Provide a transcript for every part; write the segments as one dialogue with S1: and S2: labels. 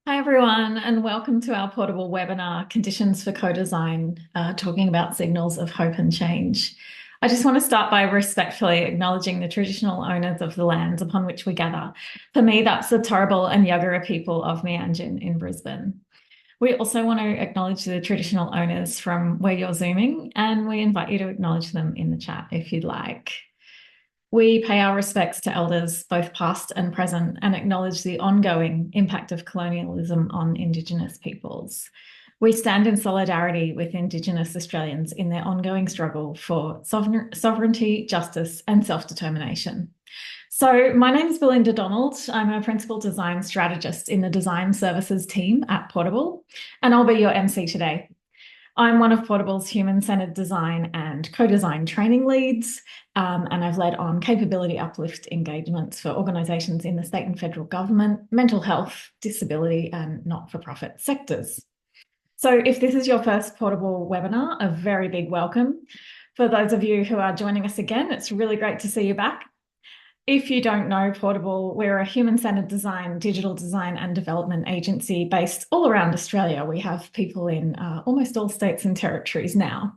S1: Hi everyone, and welcome to our portable webinar, Conditions for Co-Design, talking about signals of hope and change. I just want to start by respectfully acknowledging the traditional owners of the lands upon which we gather. For me, that's the Turrbal and Yagara people of Meanjin in Brisbane. We also want to acknowledge the traditional owners from where you're Zooming, and we invite you to acknowledge them in the chat if you'd like. We pay our respects to elders, both past and present, and acknowledge the ongoing impact of colonialism on Indigenous peoples. We stand in solidarity with Indigenous Australians in their ongoing struggle for sovereignty, justice, and self-determination. So, my name is Belinda Donald. I'm a principal design strategist in the design services team at Portable, and I'll be your MC today. I'm one of Portable's human-centered design and co-design training leads, and I've led on capability uplift engagements for organisations in the state and federal government, mental health, disability, and not-for-profit sectors. So if this is your first Portable webinar, a very big welcome. For those of you who are joining us again, it's really great to see you back. If you don't know Portable, we're a human-centered design, digital design and development agency based all around Australia. We have people in almost all states and territories now.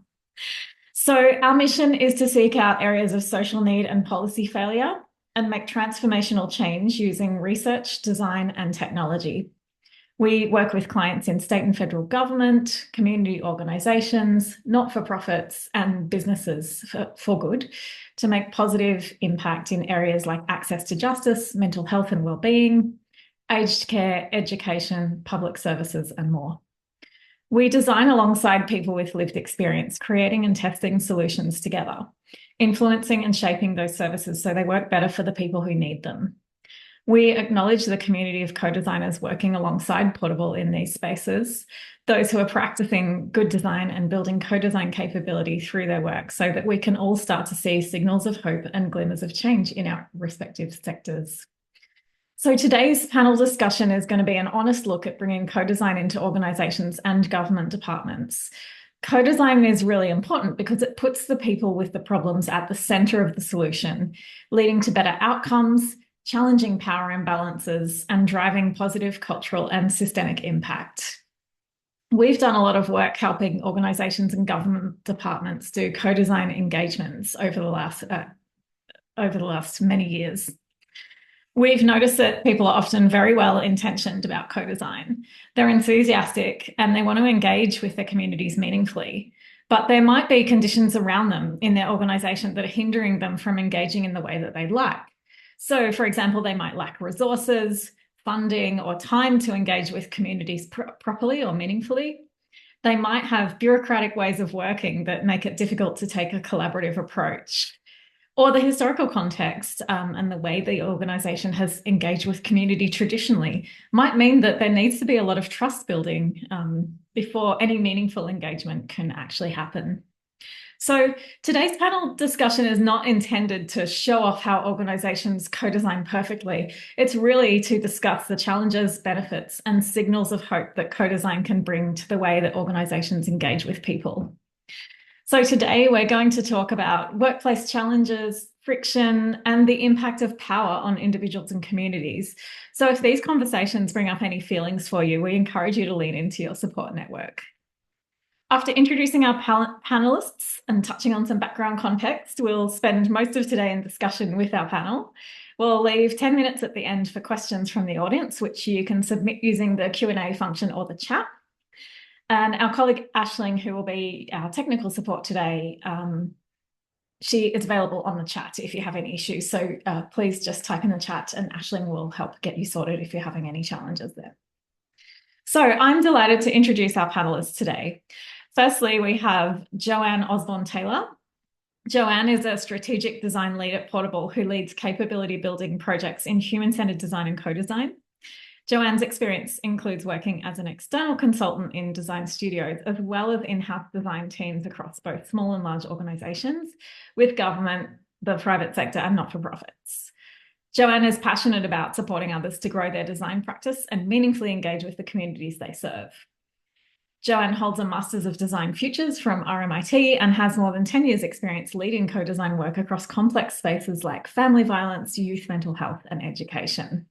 S1: So our mission is to seek out areas of social need and policy failure and make transformational change using research, design and technology. We work with clients in state and federal government, community organisations, not-for-profits and businesses for good to make positive impact in areas like access to justice, mental health and wellbeing, aged care, education, public services and more. We design alongside people with lived experience, creating and testing solutions together, influencing and shaping those services so they work better for the people who need them. We acknowledge the community of co-designers working alongside Portable in these spaces, those who are practicing good design and building co-design capability through their work so that we can all start to see signals of hope and glimmers of change in our respective sectors. So today's panel discussion is going to be an honest look at bringing co-design into organisations and government departments. Co-design is really important because it puts the people with the problems at the centre of the solution, leading to better outcomes, challenging power imbalances, and driving positive cultural and systemic impact. We've done a lot of work helping organisations and government departments do co-design engagements over the last many years. We've noticed that people are often very well intentioned about co-design. They're enthusiastic and they want to engage with their communities meaningfully, but there might be conditions around them in their organisation that are hindering them from engaging in the way that they'd like. So, for example, they might lack resources, funding, or time to engage with communities properly or meaningfully. They might have bureaucratic ways of working that make it difficult to take a collaborative approach. Or the historical context and the way the organisation has engaged with community traditionally might mean that there needs to be a lot of trust building before any meaningful engagement can actually happen. So today's panel discussion is not intended to show off how organisations co-design perfectly. It's really to discuss the challenges, benefits, and signals of hope that co-design can bring to the way that organisations engage with people. So today we're going to talk about workplace challenges, friction, and the impact of power on individuals and communities. So if these conversations bring up any feelings for you, we encourage you to lean into your support network. After introducing our panelists and touching on some background context, we'll spend most of today in discussion with our panel. We'll leave 10 minutes at the end for questions from the audience, which you can submit using the Q&A function or the chat. And our colleague Aisling, who will be our technical support today, she is available on the chat if you have any issues. So please just type in the chat and Aisling will help get you sorted if you're having any challenges there. So I'm delighted to introduce our panelists today. Firstly, we have Joanne Osborne-Taylor. Joanne is a strategic design lead at Portable who leads capability building projects in human-centered design and co-design. Joanne's experience includes working as an external consultant in design studios, as well as in-house design teams across both small and large organisations, with government, the private sector, and not-for-profits. Joanne is passionate about supporting others to grow their design practice and meaningfully engage with the communities they serve. Joanne holds a Masters of Design Futures from RMIT and has more than 10 years experience leading co-design work across complex spaces like family violence, youth mental health and education.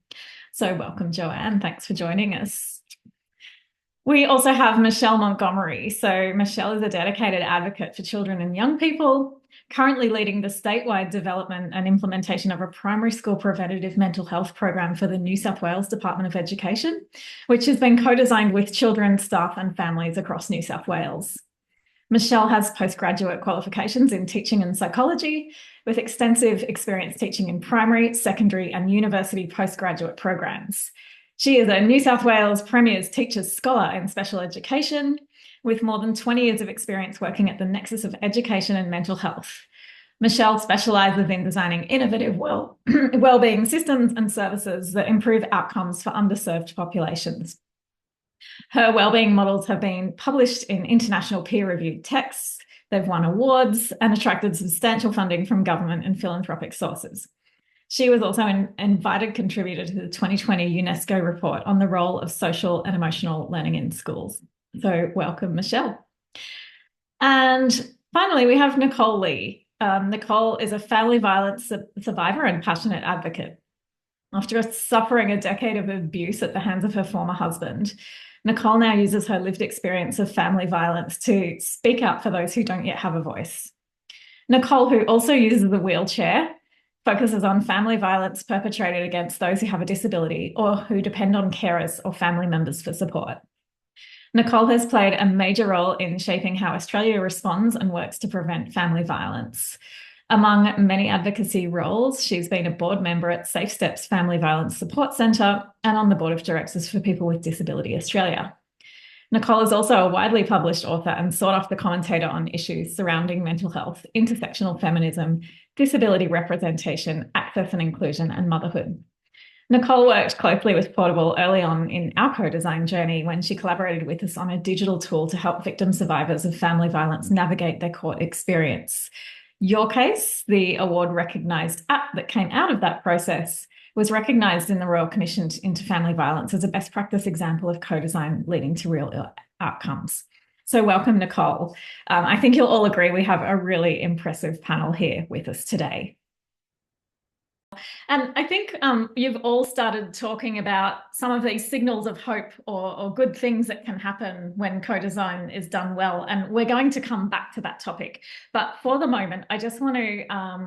S1: So welcome, Joanne. Thanks for joining us. We also have Michelle Montgomery. So, Michelle is a dedicated advocate for children and young people, currently leading the statewide development and implementation of a primary school preventative mental health program for the New South Wales Department of Education, which has been co-designed with children, staff, and families across New South Wales. Michelle has postgraduate qualifications in teaching and psychology, with extensive experience teaching in primary, secondary, and university postgraduate programs. She is a New South Wales Premier's Teachers Scholar in Special Education, with more than 20 years of experience working at the nexus of education and mental health. Michelle specialises in designing innovative well-being systems and services that improve outcomes for underserved populations. Her wellbeing models have been published in international peer-reviewed texts. They've won awards and attracted substantial funding from government and philanthropic sources. She was also an invited contributor to the 2020 UNESCO report on the role of social and emotional learning in schools. So welcome, Michelle. And finally, we have Nicole Lee. Nicole is a family violence survivor and passionate advocate. After suffering a decade of abuse at the hands of her former husband, Nicole now uses her lived experience of family violence to speak out for those who don't yet have a voice. Nicole, who also uses the wheelchair, focuses on family violence perpetrated against those who have a disability or who depend on carers or family members for support. Nicole has played a major role in shaping how Australia responds and works to prevent family violence. Among many advocacy roles, she's been a board member at Safe Steps Family Violence Support Centre and on the board of directors for People with Disability Australia. Nicole is also a widely published author and sought-after commentator on issues surrounding mental health, intersectional feminism, disability representation, access and inclusion, and motherhood. Nicole worked closely with Portable early on in our co-design journey when she collaborated with us on a digital tool to help victim survivors of family violence navigate their court experience. Your Case, the award-recognised app that came out of that process, was recognised in the Royal Commission into Family Violence as a best practice example of co-design leading to real outcomes. So welcome, Nicole. I think you'll all agree we have a really impressive panel here with us today. And I think you've all started talking about some of these signals of hope or good things that can happen when co-design is done well. And we're going to come back to that topic. But for the moment, I just want to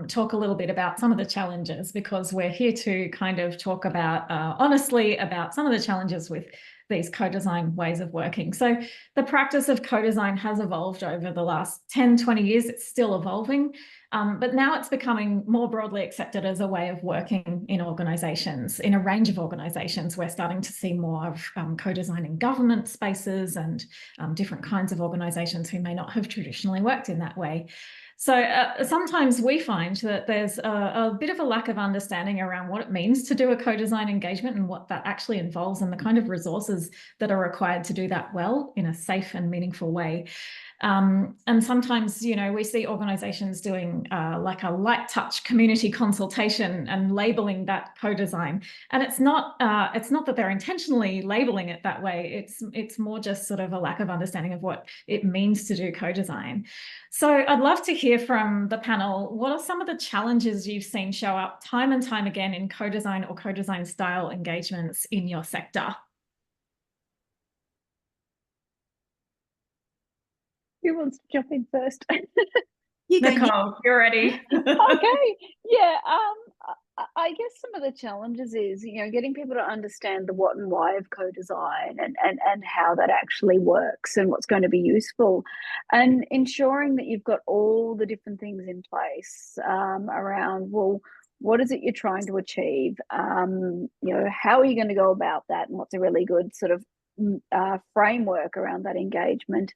S1: talk a little bit about some of the challenges, because we're here to kind of talk about honestly about some of the challenges with these co-design ways of working. So the practice of co-design has evolved over the last 10, 20 years. It's still evolving. But now it's becoming more broadly accepted as a way of working in organisations, in a range of organisations. We're starting to see more of co-design in government spaces and different kinds of organisations who may not have traditionally worked in that way. So sometimes we find that there's a bit of a lack of understanding around what it means to do a co-design engagement and what that actually involves and the kind of resources that are required to do that well in a safe and meaningful way. And sometimes, you know, we see organisations doing like a light touch community consultation and labelling that co-design. And it's not that they're intentionally labelling it that way. It's more just sort of a lack of understanding of what it means to do co-design. So I'd love to hear from the panel. What are some of the challenges you've seen show up time and time again in co-design or co-design style engagements in your sector?
S2: Who wants to jump in first?
S1: You go, Nicole, you're ready.
S2: Okay. Yeah. I guess some of the challenges is, you know, getting people to understand the what and why of co-design and how that actually works and what's going to be useful, and ensuring that you've got all the different things in place around, well, what is it you're trying to achieve? You know, how are you going to go about that, and what's a really good sort of framework around that engagement?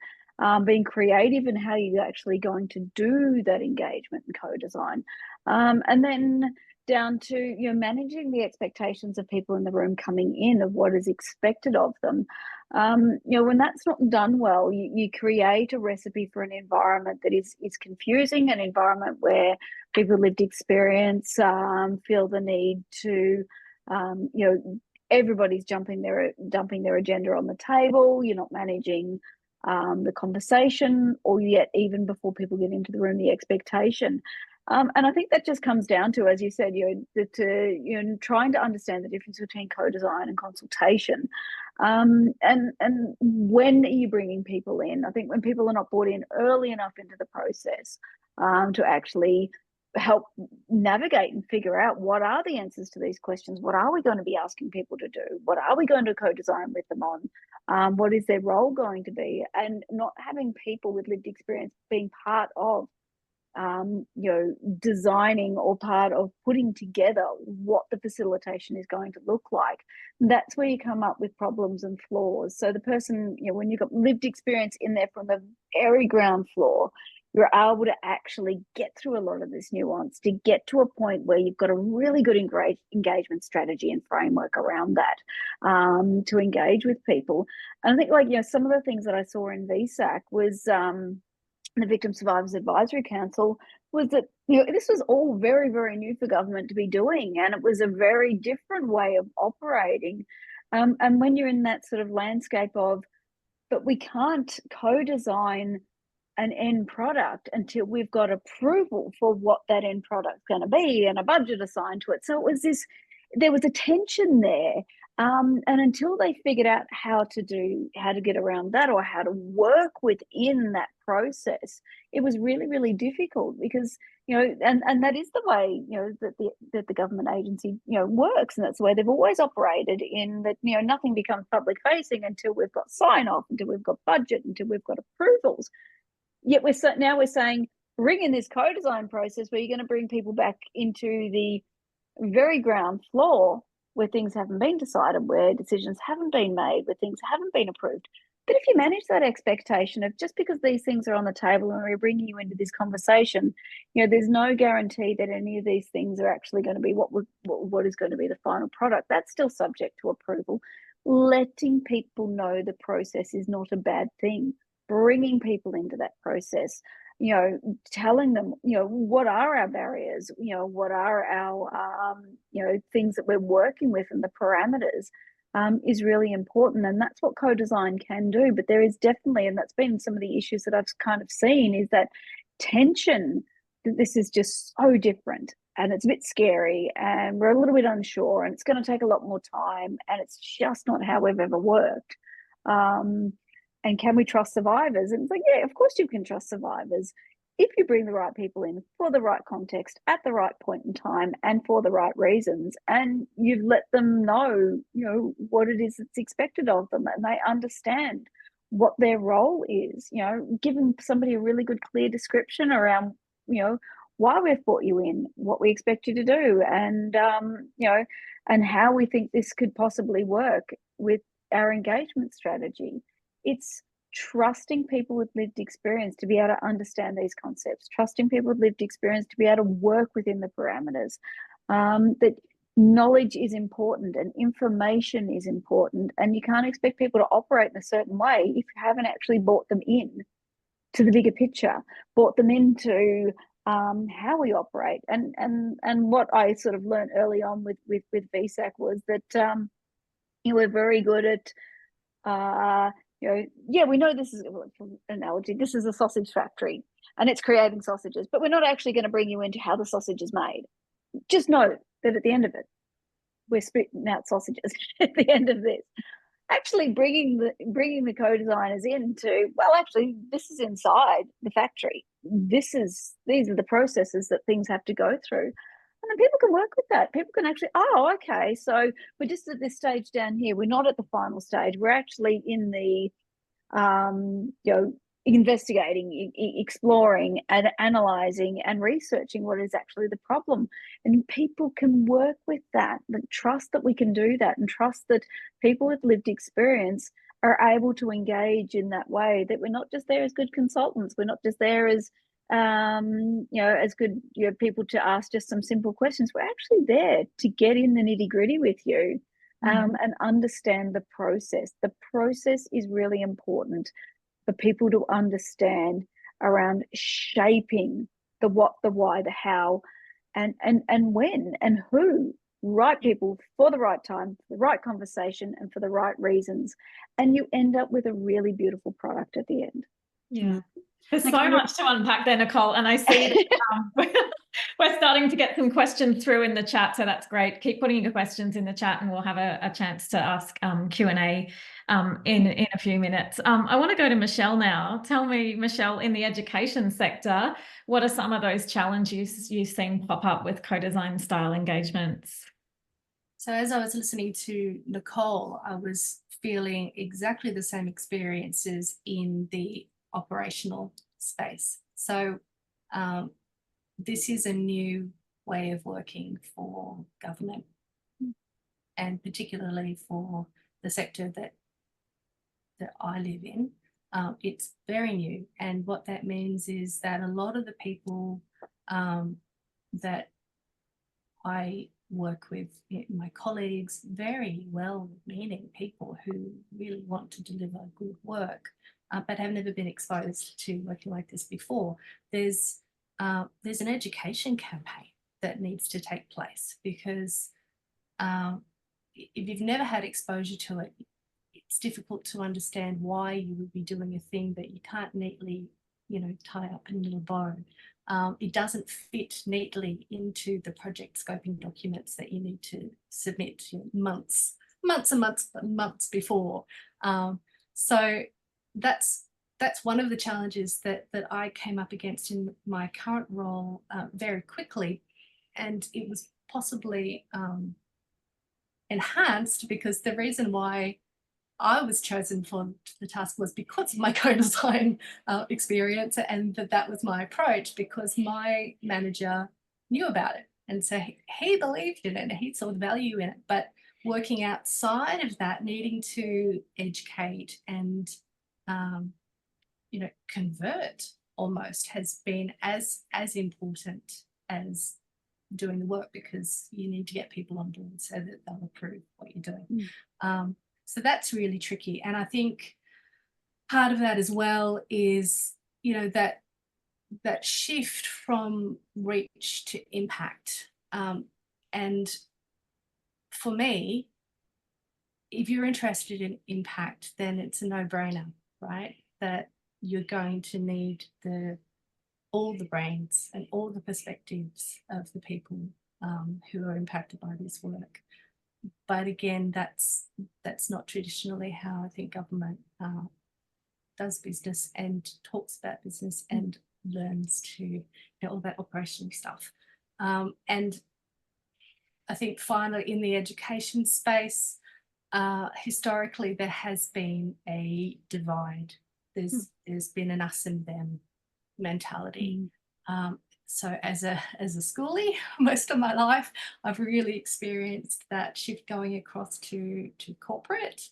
S2: Being creative in how you're actually going to do that engagement and co-design, and then down to, you know, managing the expectations of people in the room coming in of what is expected of them. You know, when that's not done well, you create a recipe for an environment that is confusing, an environment where people with lived experience feel the need to, you know, everybody's dumping their agenda on the table. You're not managing the conversation, or yet even before people get into the room, the expectation. And I think that just comes down to, as you said, trying to understand the difference between co-design and consultation, And when are you bringing people in? I think when people are not brought in early enough into the process to actually help navigate and figure out what are the answers to these questions, what are we going to be asking people to do, what are we going to co-design with them on, what is their role going to be, and not having people with lived experience being part of designing or part of putting together what the facilitation is going to look like. That's where you come up with problems and flaws. So the person, when you've got lived experience in there from the very ground floor, you're able to actually get through a lot of this nuance to get to a point where you've got a really good engagement strategy and framework around that to engage with people. And I think some of the things that I saw in VSAC was the Victim Survivors Advisory Council was that this was all very, very new for government to be doing, and it was a very different way of operating. And when you're in that sort of landscape of, but we can't co-design an end product until we've got approval for what that end product's going to be and a budget assigned to it. So there was a tension there. And until they figured out how to get around that or how to work within that process, it was really, really difficult because, and that is the way, that the government agency, works. And that's the way they've always operated, in that, nothing becomes public facing until we've got sign off, until we've got budget, until we've got approvals. Yet now we're saying, bring in this co-design process where you're going to bring people back into the very ground floor where things haven't been decided, where decisions haven't been made, where things haven't been approved. But if you manage that expectation of just because these things are on the table and we're bringing you into this conversation, there's no guarantee that any of these things are actually going to be what is going to be the final product. That's still subject to approval. Letting people know the process is not a bad thing. Bringing people into that process, telling them, what are our barriers, what are our, things that we're working with and the parameters is really important. And that's what co-design can do. But there is definitely, and that's been some of the issues that I've kind of seen, is that tension, that this is just so different and it's a bit scary and we're a little bit unsure and it's going to take a lot more time and it's just not how we've ever worked. And can we trust survivors? And it's like, yeah, of course you can trust survivors if you bring the right people in for the right context at the right point in time and for the right reasons, and you've let them know, what it is that's expected of them, and they understand what their role is. Giving somebody a really good, clear description around, why we've brought you in, what we expect you to do, and and how we think this could possibly work with our engagement strategy. It's trusting people with lived experience to be able to understand these concepts, trusting people with lived experience to be able to work within the parameters, that knowledge is important and information is important, and you can't expect people to operate in a certain way if you haven't actually brought them in to the bigger picture, brought them into how we operate. And what I sort of learned early on with VSAC was that we're very good at we know this is an analogy. This is a sausage factory and it's creating sausages, but we're not actually going to bring you into how the sausage is made. Just know that at the end of it, we're spitting out sausages at the end of this. Actually bringing the co-designers into, well, actually, this is inside the factory. These are the processes that things have to go through. And then people can work with that. People can actually, okay, so we're just at this stage down here. We're not at the final stage. We're actually in the, investigating, exploring, and analysing and researching what is actually the problem. And people can work with that, but trust that we can do that, and trust that people with lived experience are able to engage in that way, that we're not just there as good consultants. We're not just there as as good people to ask just some simple questions. We're actually there to get in the nitty-gritty with you and understand the process. The process is really important for people to understand around shaping the what, the why, the how, and when and who. Right people for the right time, for the right conversation, and for the right reasons. And you end up with a really beautiful product at the end.
S1: Yeah. There's so much to unpack there, Nicole, and I see that We're starting to get some questions through in the chat, so that's great. Keep putting your questions in the chat, and we'll have a chance to ask Q&A in a few minutes. I want to go to Michelle now. Tell me, Michelle, in the education sector, what are some of those challenges you've seen pop up with co-design style engagements?
S3: So as I was listening to Nicole, I was feeling exactly the same experiences in the operational space. So this is a new way of working for government, and particularly for the sector that I live in. It's very new, and what that means is that a lot of the people that I work with, my colleagues, very well-meaning people who really want to deliver good work, but have never been exposed to working like this before. There's an education campaign that needs to take place, because if you've never had exposure to it, it's difficult to understand why you would be doing a thing that you can't neatly, tie up in a little bow. It doesn't fit neatly into the project scoping documents that you need to submit months and months before. So that's one of the challenges that I came up against in my current role very quickly, and it was possibly enhanced because the reason why I was chosen for the task was because of my co-design experience, and that was my approach, because my manager knew about it, and so he believed in it and he saw the value in it. But working outside of that, needing to educate and convert almost has been as important as doing the work, because you need to get people on board so that they'll approve what you're doing. So that's really tricky. And I think part of that as well is, that shift from reach to impact. And for me, if you're interested in impact, then it's a no-brainer, right? That you're going to need all the brains and all the perspectives of the people who are impacted by this work. But again, that's not traditionally how I think government does business and talks about business and learns to all that operational stuff. And I think finally, in the education space, historically there has been a divide. There's been an us and them mentality. So as a schoolie, most of my life, I've really experienced that shift going across to corporate.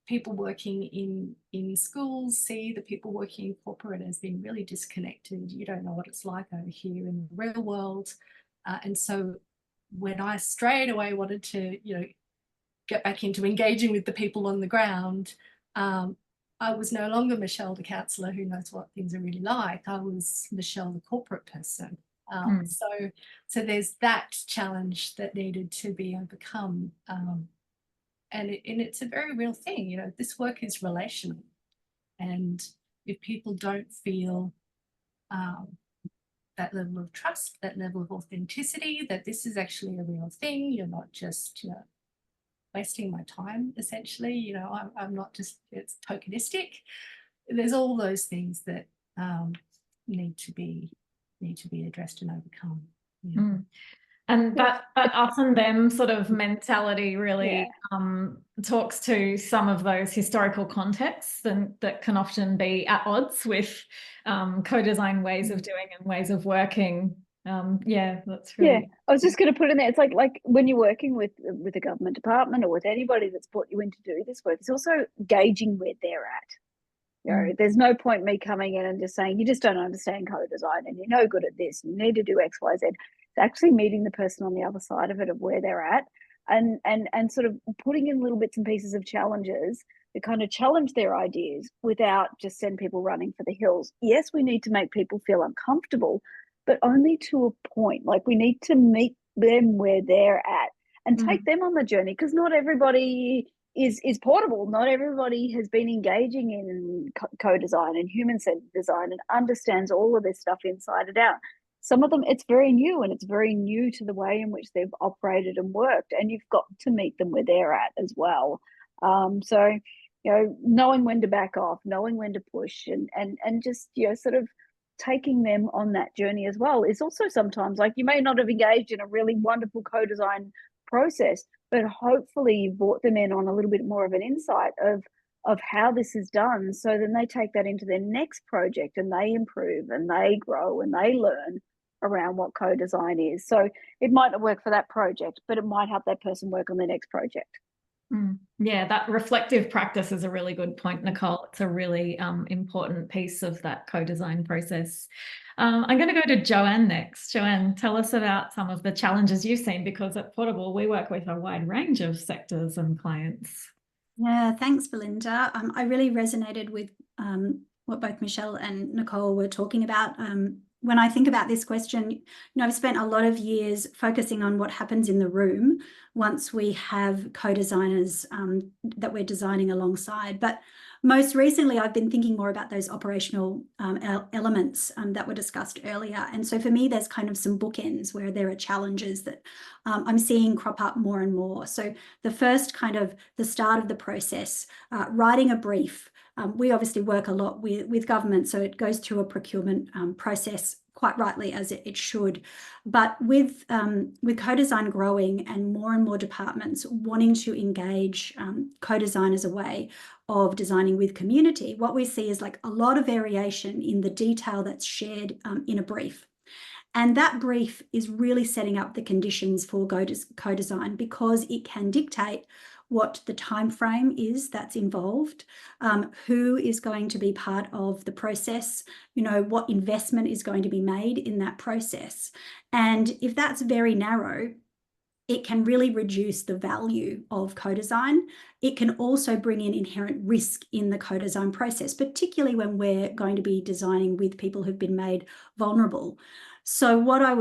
S3: People working in schools see the people working in corporate as being really disconnected. You don't know what it's like over here in the real world. And so when I straight away wanted to, get back into engaging with the people on the ground, I was no longer Michelle, the counsellor who knows what things are really like. I was Michelle, the corporate person. So there's that challenge that needed to be overcome. And it's a very real thing. This work is relational. And if people don't feel that level of trust, that level of authenticity, that this is actually a real thing, you're not just, wasting my time, essentially. I'm not just, it's tokenistic. There's all those things that need to be addressed and overcome.
S1: And that us and them sort of mentality really talks to some of those historical contexts that can often be at odds with co-design ways of doing and ways of working. That's really.
S2: I was just going to put in there, it's like when you're working with a government department or with anybody that's brought you in to do this work, it's also gauging where they're at. There's no point me coming in and just saying, you just don't understand co-design and you're no good at this, you need to do X, Y, Z. It's actually meeting the person on the other side of it, of where they're at, and sort of putting in little bits and pieces of challenges that kind of challenge their ideas without just send people running for the hills. Yes, we need to make people feel uncomfortable, but only to a point. Like, we need to meet them where they're at and take them on the journey, because not everybody is portable. Not everybody has been engaging in co-design and human-centered design and understands all of this stuff inside and out. some of them, it's very new, and it's very new to the way in which they've operated and worked, and you've got to meet them where they're at as well. So, knowing when to back off, knowing when to push, and just, sort of taking them on that journey as well is also sometimes, like, you may not have engaged in a really wonderful co-design process, but hopefully you've brought them in on a little bit more of an insight of how this is done, so then they take that into their next project and they improve and they grow and they learn around what co-design is. So it might not work for that project, but it might help that person work on their next project.
S1: Yeah, that reflective practice is a really good point, Nicole. It's a really important piece of that co-design process. I'm going to go to Joanne next. Joanne, tell us about some of the challenges you've seen, because at Portable, we work with a wide range of sectors and clients.
S4: Yeah, thanks, Belinda. I really resonated with what both Michelle and Nicole were talking about. When I think about this question, I've spent a lot of years focusing on what happens in the room once we have co-designers that we're designing alongside. But most recently, I've been thinking more about those operational elements that were discussed earlier. And so for me, there's kind of some bookends where there are challenges that I'm seeing crop up more and more. So the first kind of the start of the process, writing a brief. We obviously work a lot with government, so it goes through a procurement process, quite rightly, as it should. But with co-design growing and more departments wanting to engage co-design as a way of designing with community, what we see is like a lot of variation in the detail that's shared in a brief. And that brief is really setting up the conditions for co-design, because it can dictate what the time frame is that's involved, who is going to be part of the process, what investment is going to be made in that process. And if that's very narrow, it can really reduce the value of co-design. It can also bring in inherent risk in the co-design process, particularly when we're going to be designing with people who've been made vulnerable. So what I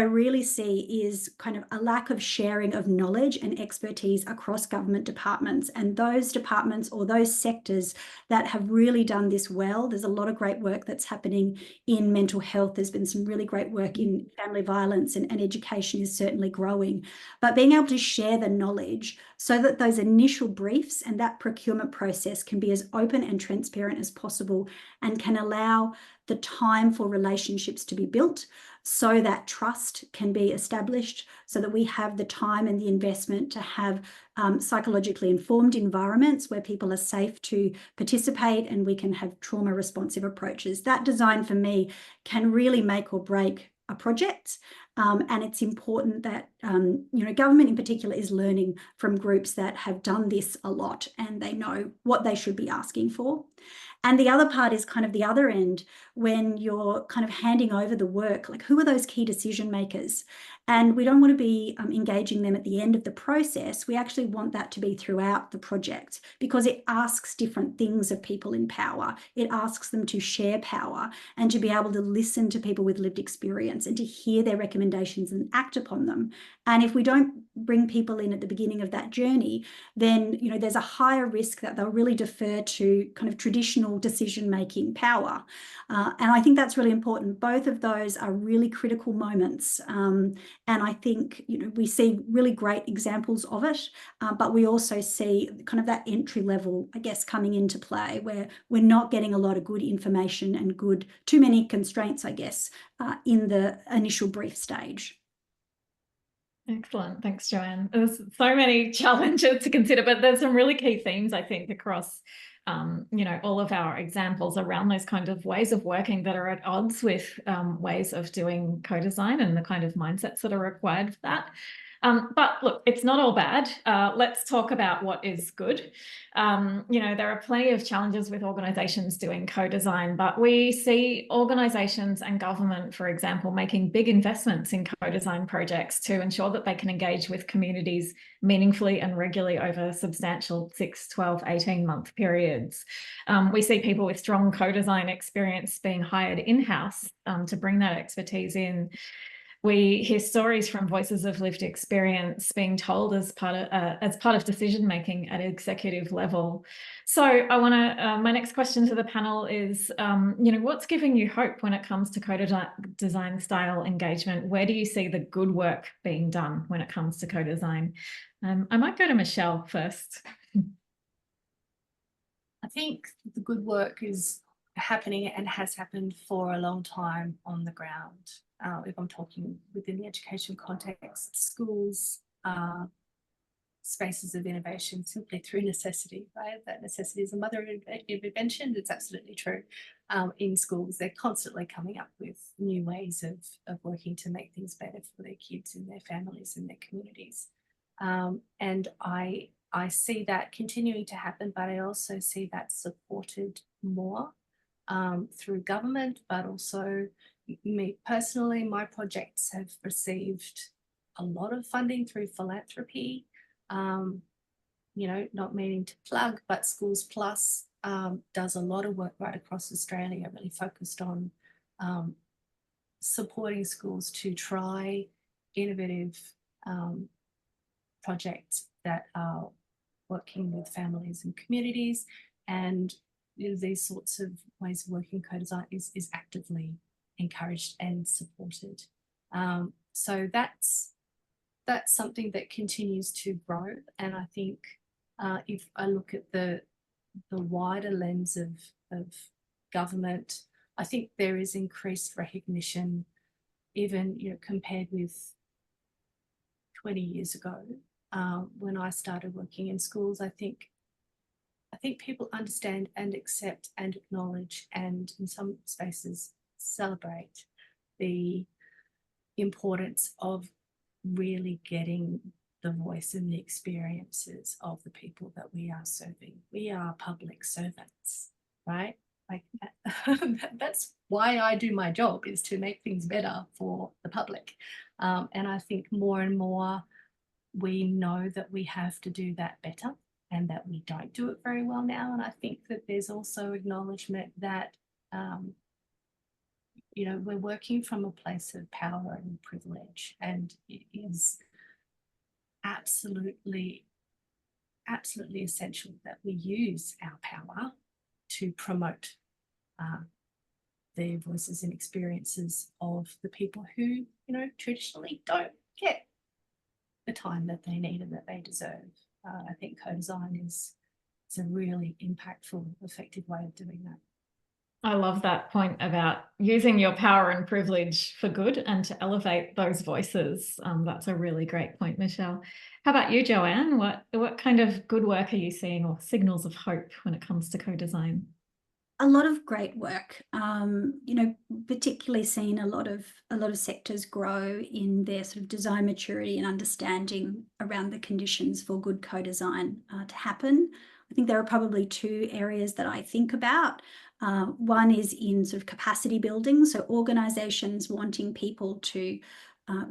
S4: really see is kind of a lack of sharing of knowledge and expertise across government departments, and those departments or those sectors that have really done this well. There's a lot of great work that's happening in mental health. There's been some really great work in family violence, and education is certainly growing. But being able to share the knowledge so that those initial briefs and that procurement process can be as open and transparent as possible, and can allow the time for relationships to be built, so that trust can be established, so that we have the time and the investment to have psychologically informed environments where people are safe to participate, and we can have trauma responsive approaches. That design for me can really make or break a project. And it's important that government in particular is learning from groups that have done this a lot, and they know what they should be asking for. And the other part is kind of the other end, when you're kind of handing over the work, like, who are those key decision makers? And we don't want to be engaging them at the end of the process. We actually want that to be throughout the project, because it asks different things of people in power. It asks them to share power and to be able to listen to people with lived experience and to hear their recommendations and act upon them. And if we don't bring people in at the beginning of that journey, then there's a higher risk that they'll really defer to kind of traditional decision-making power. And I think that's really important. Both of those are really critical moments. And I think we see really great examples of it, but we also see kind of that entry level, I guess, coming into play, where we're not getting a lot of good information and too many constraints, I guess, in the initial brief stage.
S1: Excellent. Thanks, Joanne. There's so many challenges to consider, but there's some really key themes, I think, across all of our examples around those kind of ways of working that are at odds with ways of doing co-design and the kind of mindsets that are required for that. But look, it's not all bad. Let's talk about what is good. There are plenty of challenges with organisations doing co-design, but we see organisations and government, for example, making big investments in co-design projects to ensure that they can engage with communities meaningfully and regularly over substantial 6, 12, 18-month periods. We see people with strong co-design experience being hired in-house to bring that expertise in. we hear stories from voices of lived experience being told as part of decision making at executive level. So I want to, my next question to the panel is, what's giving you hope when it comes to co-design style engagement? Where do you see the good work being done when it comes to co-design? I might go to Michelle first.
S3: I think the good work is happening and has happened for a long time on the ground. If I'm talking within the education context, schools are spaces of innovation simply through necessity, right? That necessity is the mother of invention. It's absolutely true. In schools, they're constantly coming up with new ways of working to make things better for their kids and their families and their communities. And I see that continuing to happen, but I also see that supported more through government, but also me personally, my projects have received a lot of funding through philanthropy. Not meaning to plug, but Schools Plus does a lot of work right across Australia, really focused on supporting schools to try innovative projects that are working with families and communities, and these sorts of ways of working co-design is actively encouraged and supported. So that's something that continues to grow, and I think if I look at the wider lens of government, I think there is increased recognition, even compared with 20 years ago when I started working in schools. I think people understand and accept and acknowledge, and in some spaces celebrate, the importance of really getting the voice and the experiences of the people that we are serving. We are public servants, right? Like that's why I do my job, is to make things better for the public. And I think more and more we know that we have to do that better, and that we don't do it very well now. And I think that there's also acknowledgement that we're working from a place of power and privilege, and it is absolutely essential that we use our power to promote the voices and experiences of the people who, traditionally don't get the time that they need and that they deserve. I think co-design is a really impactful, effective way of doing that.
S1: I love that point about using your power and privilege for good and to elevate those voices. That's a really great point, Michelle. How about you, Joanne? What kind of good work are you seeing, or signals of hope, when it comes to co-design?
S4: A lot of great work, particularly seeing a lot of sectors grow in their sort of design maturity and understanding around the conditions for good co-design to happen. I think there are probably two areas that I think about. One is in sort of capacity building, so organisations wanting people to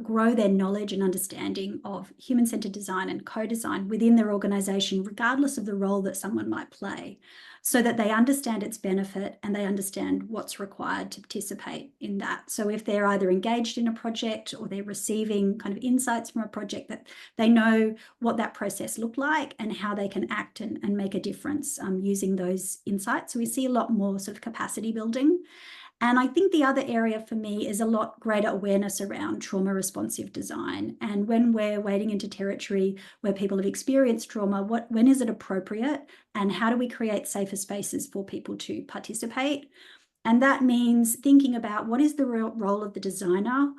S4: grow their knowledge and understanding of human-centred design and co-design within their organisation, regardless of the role that someone might play, so that they understand its benefit and they understand what's required to participate in that. So if they're either engaged in a project or they're receiving kind of insights from a project, that they know what that process looked like and how they can act and make a difference using those insights. So we see a lot more sort of capacity building. And I think the other area for me is a lot greater awareness around trauma responsive design. And when we're wading into territory where people have experienced trauma, when is it appropriate, and how do we create safer spaces for people to participate? And that means thinking about what is the role of the designer,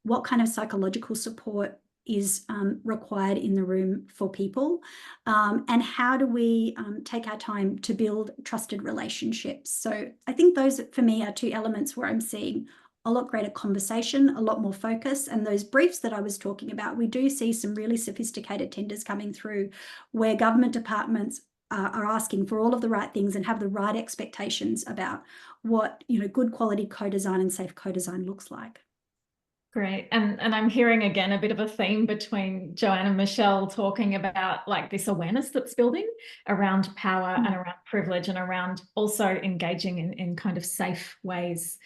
S4: what kind of psychological support is required in the room for people, and how do we take our time to build trusted relationships. So I think those for me are two elements where I'm seeing a lot greater conversation, a lot more focus, and those briefs that I was talking about, we do see some really sophisticated tenders coming through where government departments are asking for all of the right things and have the right expectations about what good quality co-design and safe co-design looks like.
S1: Great. And I'm hearing again a bit of a theme between Joanne and Michelle talking about like this awareness that's building around power and around privilege and around also engaging in kind of safe ways.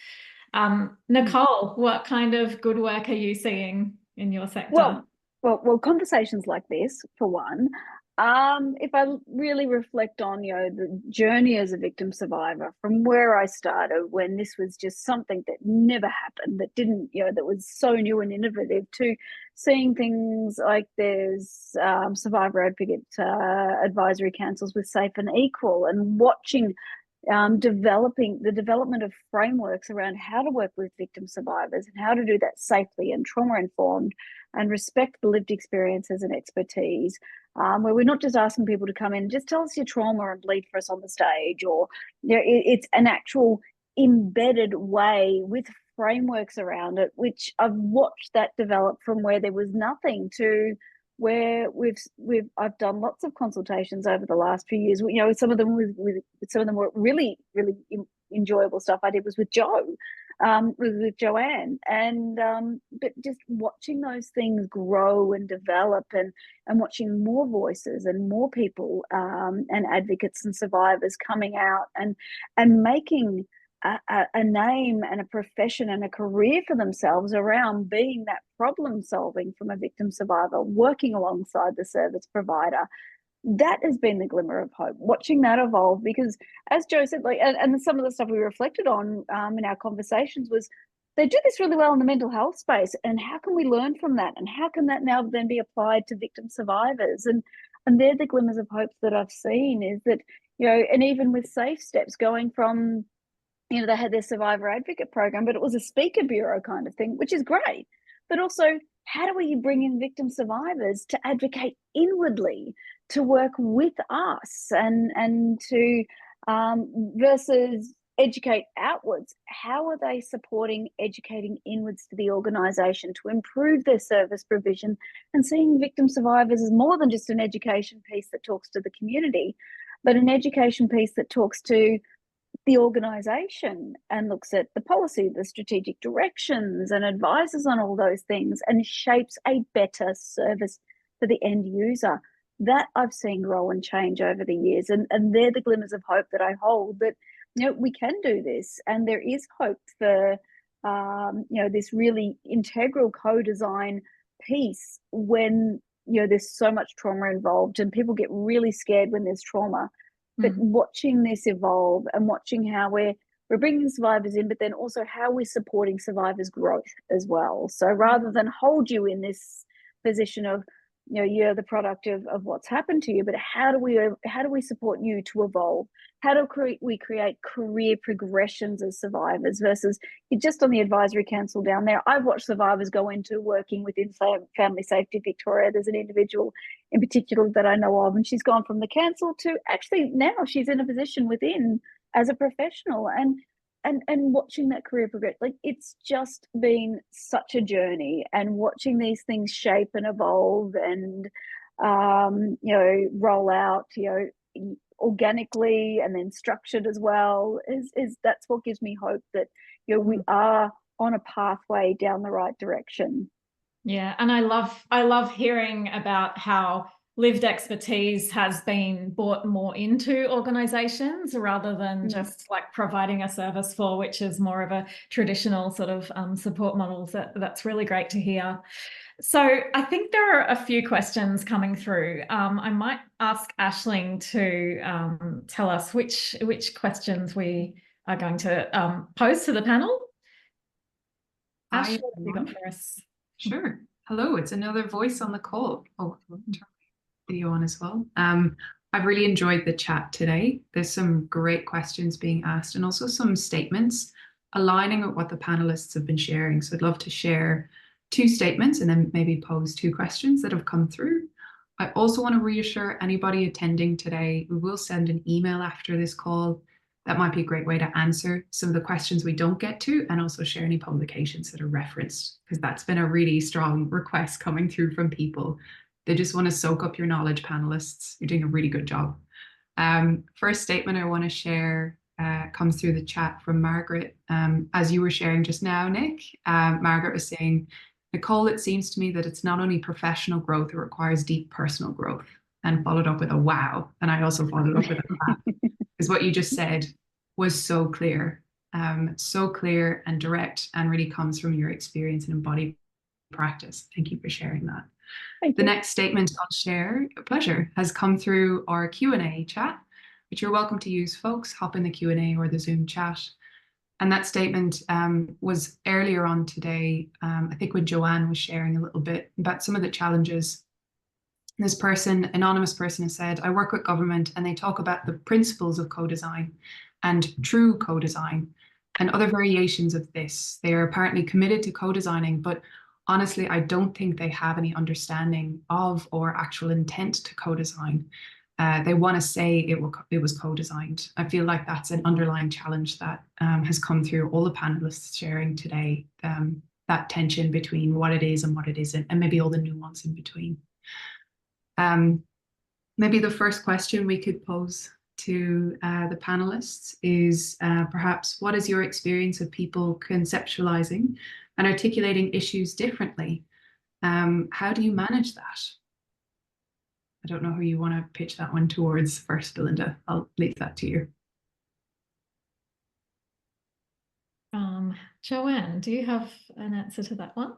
S1: Nicole, what kind of good work are you seeing in your sector?
S2: Well, conversations like this, for one. If I really reflect on, the journey as a victim survivor from where I started, when this was just something that never happened, that didn't, that was so new and innovative, to seeing things like there's survivor advocate advisory councils with Safe and Equal, and watching the development of frameworks around how to work with victim survivors and how to do that safely and trauma informed and respect the lived experiences and expertise, where we're not just asking people to come in and just tell us your trauma and bleed for us on the stage, or it's an actual embedded way with frameworks around it, which I've watched that develop from where there was nothing to where I've done lots of consultations over the last few years. Some of them were really, really enjoyable stuff I did was with with Joanne, and but just watching those things grow and develop, and watching more voices and more people and advocates and survivors coming out and making a name and a profession and a career for themselves around being that problem solving from a victim survivor, working alongside the service provider. That has been the glimmer of hope, watching that evolve, because as Jo said, and some of the stuff we reflected on in our conversations was, they do this really well in the mental health space, and how can we learn from that, and how can that now then be applied to victim survivors? And they're the glimmers of hope that I've seen, is that, and even with Safe Steps going from, they had their survivor advocate program, but it was a speaker bureau kind of thing, which is great. But also, how do we bring in victim survivors to advocate inwardly, to work with us, and to versus educate outwards? How are they supporting educating inwards to the organisation to improve their service provision, and seeing victim survivors as more than just an education piece that talks to the community, but an education piece that talks to the organisation and looks at the policy, the strategic directions, and advises on all those things, and shapes a better service for the end user. That I've seen grow and change over the years, and they're the glimmers of hope that I hold, that we can do this, and there is hope for this really integral co-design piece when there's so much trauma involved, and people get really scared when there's trauma. But watching this evolve, and watching how we're bringing survivors in, but then also how we're supporting survivors' growth as well. So rather than hold you in this position of, you're the product of what's happened to you, but how do we support you to evolve? How do we create career progressions as survivors, versus you're just on the advisory council down there? I've watched survivors go into working within Family Safety Victoria. There's an individual in particular that I know of, and she's gone from the council to actually now she's in a position within as a professional, and watching that career progress. Like, it's just been such a journey, and watching these things shape and evolve and roll out, organically and then structured as well, is that's what gives me hope that we are on a pathway down the right direction.
S1: Yeah, and I love hearing about how lived expertise has been brought more into organisations, rather than just like providing a service for, which is more of a traditional sort of support models. That's really great to hear. So I think there are a few questions coming through. I might ask Aisling to tell us which questions we are going to pose to the panel. Aisling, what have you got for us?
S5: Sure. Hello, it's another voice on the call. Oh, I'll turn my video on as well. I've really enjoyed the chat today. There's some great questions being asked, and also some statements aligning with what the panelists have been sharing. So I'd love to share 2 statements and then maybe pose 2 questions that have come through. I also want to reassure anybody attending today, we will send an email after this call. That might be a great way to answer some of the questions we don't get to, and also share any publications that are referenced, because that's been a really strong request coming through from people. They just want to soak up your knowledge, panelists. You're doing a really good job. First statement I want to share comes through the chat from Margaret. As you were sharing just now, Nick, Margaret was saying, Nicole, it seems to me that it's not only professional growth, it requires deep personal growth, and followed up with a wow. And I also followed up with a wow, because what you just said was so clear. So clear and direct, and really comes from your experience and embodied practice. Thank you for sharing that.
S2: Thank
S5: The
S2: you.
S5: next statement I'll share, a pleasure, has come through our Q&A chat, which you're welcome to use, folks. Hop in the Q&A or the Zoom chat. And that statement was earlier on today, I think when Joanne was sharing a little bit about some of the challenges. This person, anonymous person, has said, I work with government and they talk about the principles of co-design and true co-design and other variations of this. They are apparently committed to co-designing, but honestly, I don't think they have any understanding of or actual intent to co-design. They want to say it was co-designed. I feel like that's an underlying challenge that has come through all the panelists sharing today, that tension between what it is and what it isn't, and maybe all the nuance in between. Maybe the first question we could pose to the panelists is perhaps, what is your experience of people conceptualizing and articulating issues differently? How do you manage that? I don't know who you want to pitch that one towards first, Belinda. I'll leave that to you.
S1: Joanne, do you have an answer to that one?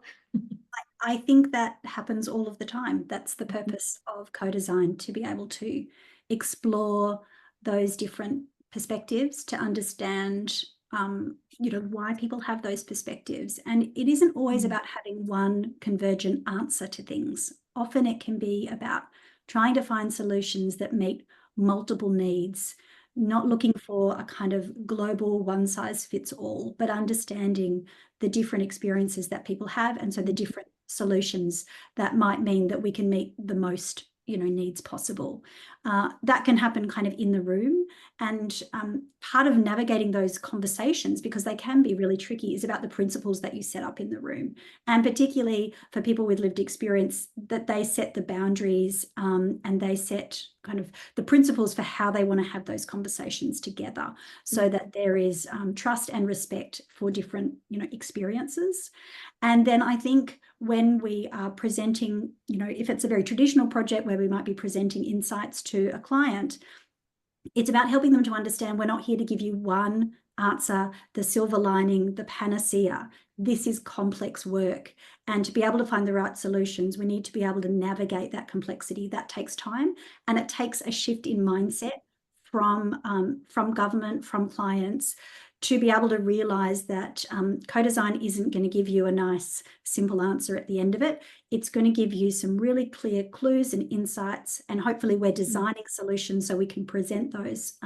S4: I think that happens all of the time. That's the purpose of co-design, to be able to explore those different perspectives, to understand why people have those perspectives. And it isn't always about having one convergent answer to things. Often it can be about trying to find solutions that meet multiple needs, not looking for a kind of global one size fits all, but understanding the different experiences that people have, and so the different solutions that might mean that we can meet the most needs possible. That can happen kind of in the room, and part of navigating those conversations, because they can be really tricky, is about the principles that you set up in the room, and particularly for people with lived experience, that they set the boundaries and they set kind of the principles for how they want to have those conversations together, so that there is trust and respect for different experiences. And then I think when we are presenting, if it's a very traditional project where we might be presenting insights to a client, it's about helping them to understand we're not here to give you one answer, the silver lining, the panacea. This is complex work. And to be able to find the right solutions, we need to be able to navigate that complexity. That takes time, and it takes a shift in mindset from government, from clients, to be able to realise that co-design isn't going to give you a nice, simple answer at the end of it. It's going to give you some really clear clues and insights, and hopefully we're designing solutions so we can present those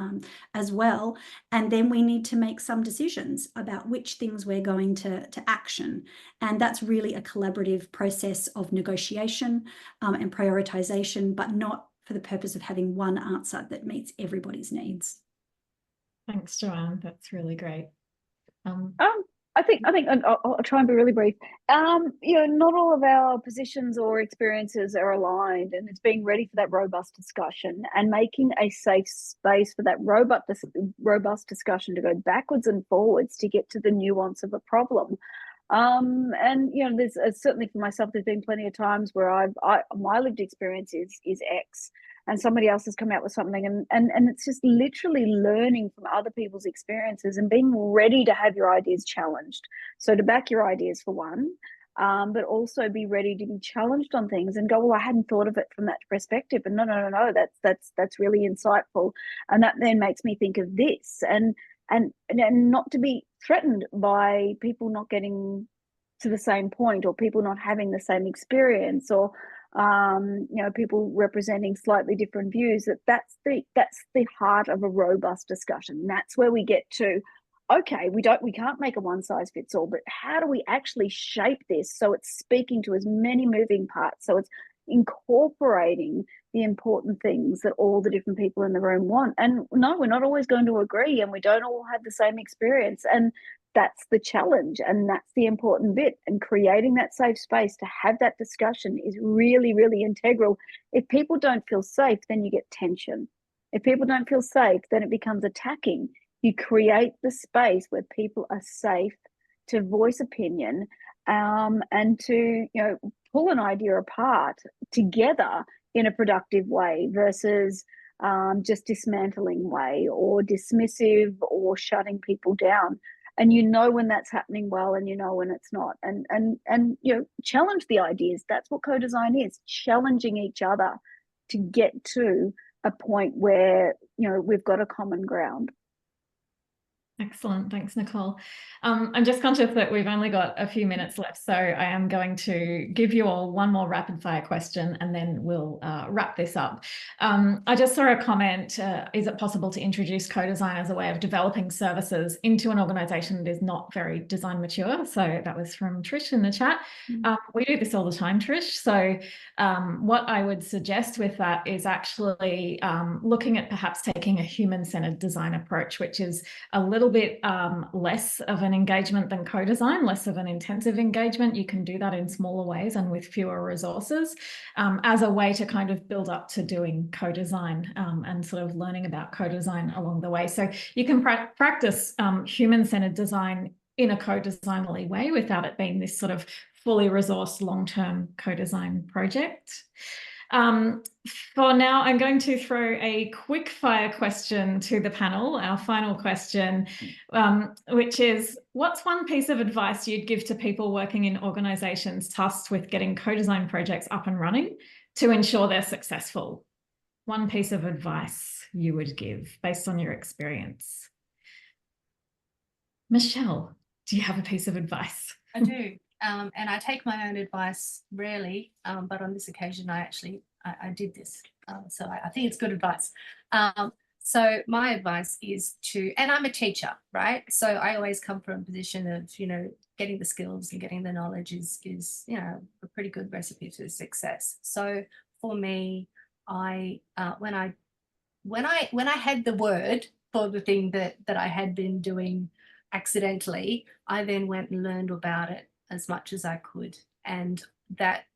S4: as well. And then we need to make some decisions about which things we're going to action. And that's really a collaborative process of negotiation and prioritisation, but not for the purpose of having one answer that meets everybody's needs.
S1: Thanks, Joanne. That's really great.
S2: I think I'll try and be really brief. Not all of our positions or experiences are aligned, and it's being ready for that robust discussion and making a safe space for that robust discussion to go backwards and forwards to get to the nuance of a problem. There's certainly for myself, there's been plenty of times where my lived experience is X, and somebody else has come out with something, and it's just literally learning from other people's experiences and being ready to have your ideas challenged. So to back your ideas for one, but also be ready to be challenged on things and go, well, I hadn't thought of it from that perspective, and no, that's really insightful, and that then makes me think of this, and not to be threatened by people not getting to the same point, or people not having the same experience, or people representing slightly different views. That's the heart of a robust discussion. That's where we get to, okay, we can't make a one size fits all, but how do we actually shape this so it's speaking to as many moving parts, so it's incorporating the important things that all the different people in the room want. And no, we're not always going to agree, and we don't all have the same experience, and that's the challenge, and that's the important bit. And creating that safe space to have that discussion is really, really integral. If people don't feel safe, then you get tension. If people don't feel safe, then it becomes attacking. You create the space where people are safe to voice opinion, and to pull an idea apart together in a productive way, versus just dismantling way, or dismissive, or shutting people down. and you know when that's happening well, and you know when it's not, and you know, challenge the ideas. That's what co-design is: challenging each other to get to a point where, you know, we've got a common ground.
S1: Excellent. Thanks, Nicole. I'm just conscious that we've only got a few minutes left, so I am going to give you all one more rapid fire question and then we'll wrap this up. I just saw a comment, is it possible to introduce co-design as a way of developing services into an organisation that is not very design mature? So that was from Trish in the chat. We do this all the time, Trish. So what I would suggest with that is actually looking at perhaps taking a human-centered design approach, which is a little bit less of an engagement than co-design, less of an intensive engagement. You can do that in smaller ways and with fewer resources as a way to kind of build up to doing co-design and sort of learning about co-design along the way. So you can practice human-centered design in a co-designerly way without it being this sort of fully resourced long-term co-design project. For now, I'm going to throw a quick fire question to the panel, our final question, which is, what's one piece of advice you'd give to people working in organisations tasked with getting co-design projects up and running to ensure they're successful? One piece of advice you would give based on your experience. Michelle, do you have a piece of advice?
S3: I do. And I take my own advice rarely, but on this occasion I did this. So I think it's good advice. So my advice is to, and I'm a teacher, right? So I always come from a position of, you know, getting the skills and getting the knowledge is you know, a pretty good recipe for success. So for me, when I had the word for the thing that I had been doing accidentally, I then went and learned about it as much as I could. And that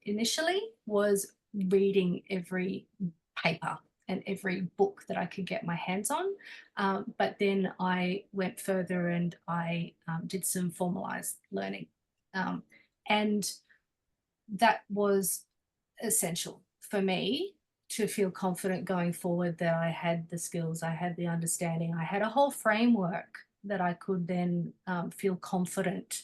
S3: initially was reading every paper and every book that I could get my hands on. But then I went further and I did some formalized learning. And that was essential for me to feel confident going forward, that I had the skills, I had the understanding, I had a whole framework that I could then feel confident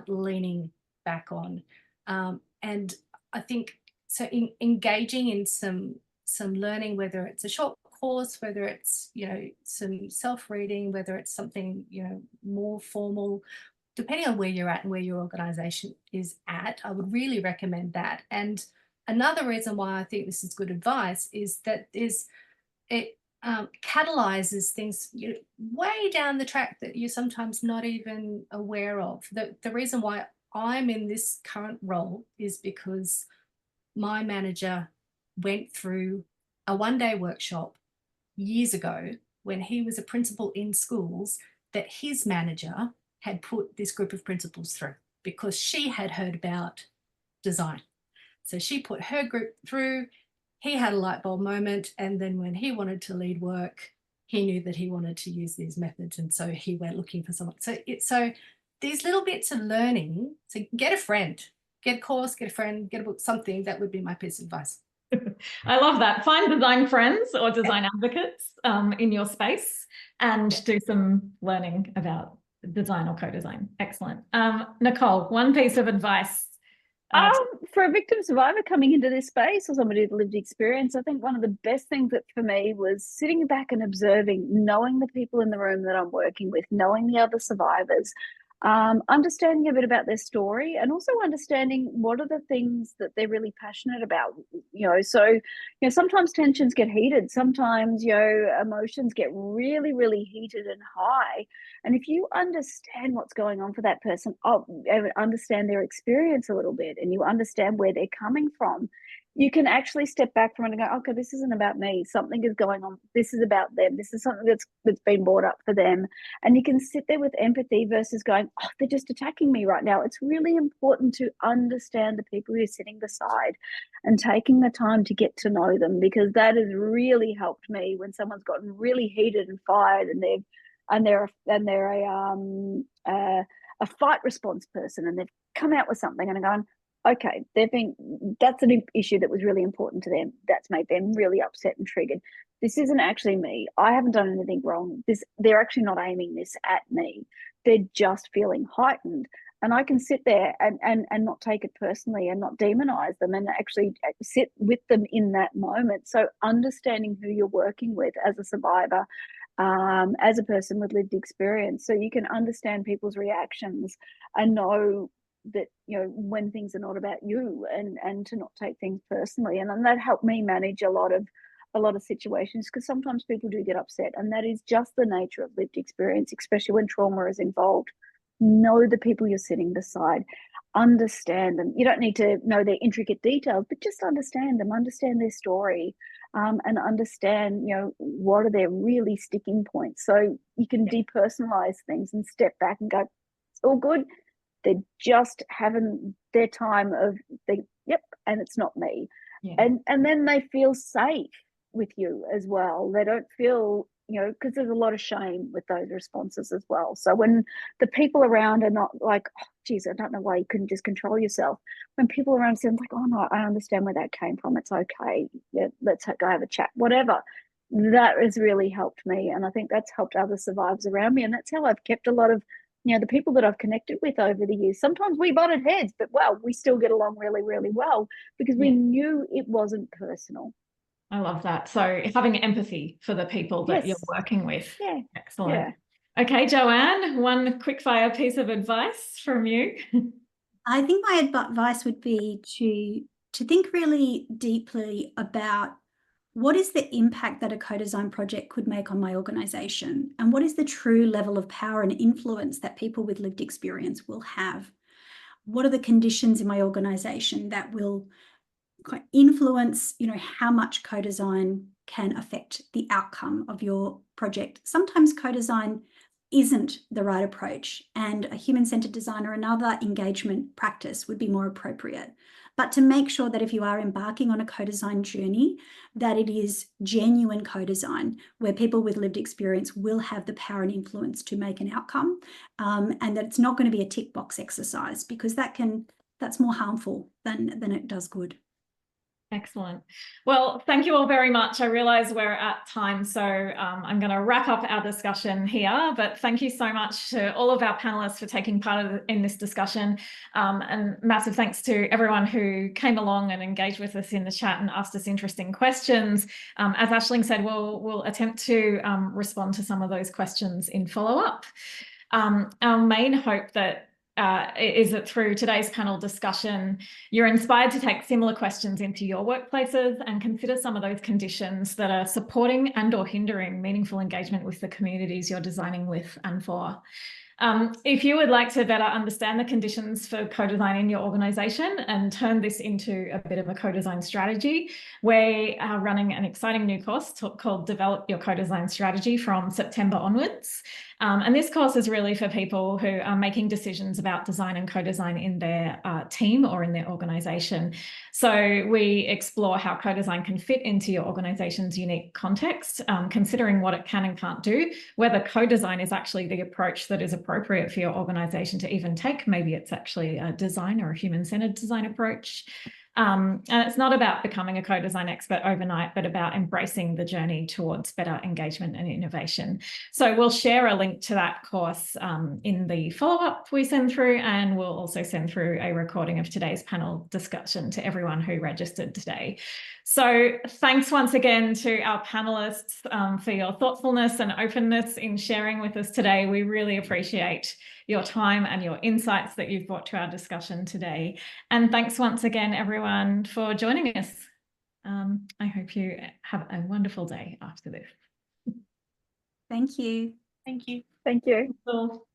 S3: leaning back on. And I think, so engaging in some learning, whether it's a short course, whether it's, you know, some self-reading, whether it's something, you know, more formal, depending on where you're at and where your organisation is at, I would really recommend that. And another reason why I think this is good advice is that it catalyzes things, you know, way down the track that you're sometimes not even aware of. The reason why I'm in this current role is because my manager went through a one-day workshop years ago when he was a principal in schools that his manager had put this group of principals through because she had heard about design. So she put her group through. He had a light bulb moment, and then when he wanted to lead work, he knew that he wanted to use these methods, and so he went looking for someone. So these little bits of learning. So get a friend, get a course, get a friend, get a book, something. That would be my piece of advice.
S1: I love that. Find design friends or design advocates in your space and do some learning about design or co-design. Excellent. Nicole, one piece of advice.
S2: For a victim survivor coming into this space, or somebody with lived experience, I think one of the best things that for me was sitting back and observing, knowing the people in the room that I'm working with, knowing the other survivors, understanding a bit about their story, and also understanding what are the things that they're really passionate about. You know, so, you know, sometimes tensions get heated, sometimes, you know, emotions get really, really heated and high. And if you understand what's going on for that person, understand their experience a little bit, and you understand where they're coming from, you can actually step back from it and go, okay, this isn't about me. Something is going on. This is about them. This is something that's been brought up for them. And you can sit there with empathy versus going, oh, they're just attacking me right now. It's really important to understand the people who are sitting beside and taking the time to get to know them, because that has really helped me when someone's gotten really heated and fired and they're a fight response person, and they've come out with something and I'm going, okay, that's an issue that was really important to them. That's made them really upset and triggered. This isn't actually me. I haven't done anything wrong. They're actually not aiming this at me. They're just feeling heightened. And I can sit there and not take it personally and not demonize them and actually sit with them in that moment. So understanding who you're working with as a survivor, as a person with lived experience, so you can understand people's reactions and know that, you know, when things are not about you, and to not take things personally. And that helped me manage a lot of situations, because sometimes people do get upset, and that is just the nature of lived experience, especially when trauma is involved. Know the people you're sitting beside, understand them. You don't need to know their intricate details, but just understand them, understand their story, and understand, you know, what are their really sticking points, so you can depersonalize things and step back and go, it's all good. They're just having their time of the yep, and it's not me.
S1: Yeah.
S2: And then they feel safe with you as well. They don't feel, you know, because there's a lot of shame with those responses as well. So when the people around are not like, oh, geez, I don't know why you couldn't just control yourself. When people around say, like, oh no, I understand where that came from. It's okay. Yeah, let's go have a chat, whatever. That has really helped me. And I think that's helped other survivors around me. And that's how I've kept a lot of, you know, the people that I've connected with over the years. Sometimes we butted heads, but wow, we still get along really, really well, because we knew it wasn't personal.
S1: I love that. So having empathy for the people that you're working with.
S2: Yeah.
S1: Excellent.
S2: Yeah.
S1: Okay, Joanne, one quick fire piece of advice from you.
S4: I think my advice would be to think really deeply about what is the impact that a co-design project could make on my organisation, and what is the true level of power and influence that people with lived experience will have. What are the conditions in my organisation that will influence, you know, how much co-design can affect the outcome of your project. Sometimes co-design isn't the right approach, and a human-centered design or another engagement practice would be more appropriate. But to make sure that if you are embarking on a co-design journey, that it is genuine co-design, where people with lived experience will have the power and influence to make an outcome, and that it's not going to be a tick box exercise, because that's more harmful than it does good.
S1: Excellent. Well, thank you all very much. I realise we're at time, so I'm going to wrap up our discussion here, but thank you so much to all of our panellists for taking part in this discussion, and massive thanks to everyone who came along and engaged with us in the chat and asked us interesting questions. As Aisling said, we'll attempt to respond to some of those questions in follow-up. Our main hope is that through today's panel discussion, you're inspired to take similar questions into your workplaces and consider some of those conditions that are supporting and or hindering meaningful engagement with the communities you're designing with and for. If you would like to better understand the conditions for co-design in your organisation and turn this into a bit of a co-design strategy, we are running an exciting new course called Develop Your Co-Design Strategy from September onwards. And this course is really for people who are making decisions about design and co-design in their team or in their organisation. So we explore how co-design can fit into your organisation's unique context, considering what it can and can't do, whether co-design is actually the approach that is appropriate for your organisation to even take. Maybe it's actually a design or a human-centred design approach. And it's not about becoming a co-design expert overnight, but about embracing the journey towards better engagement and innovation. So we'll share a link to that course in the follow-up we send through, and we'll also send through a recording of today's panel discussion to everyone who registered today. So thanks once again to our panelists for your thoughtfulness and openness in sharing with us today. We really appreciate your time and your insights that you've brought to our discussion today. And thanks once again, everyone, for joining us. I hope you have a wonderful day after this.
S4: Thank you.
S3: Thank you.
S2: Thank you.
S1: Cool.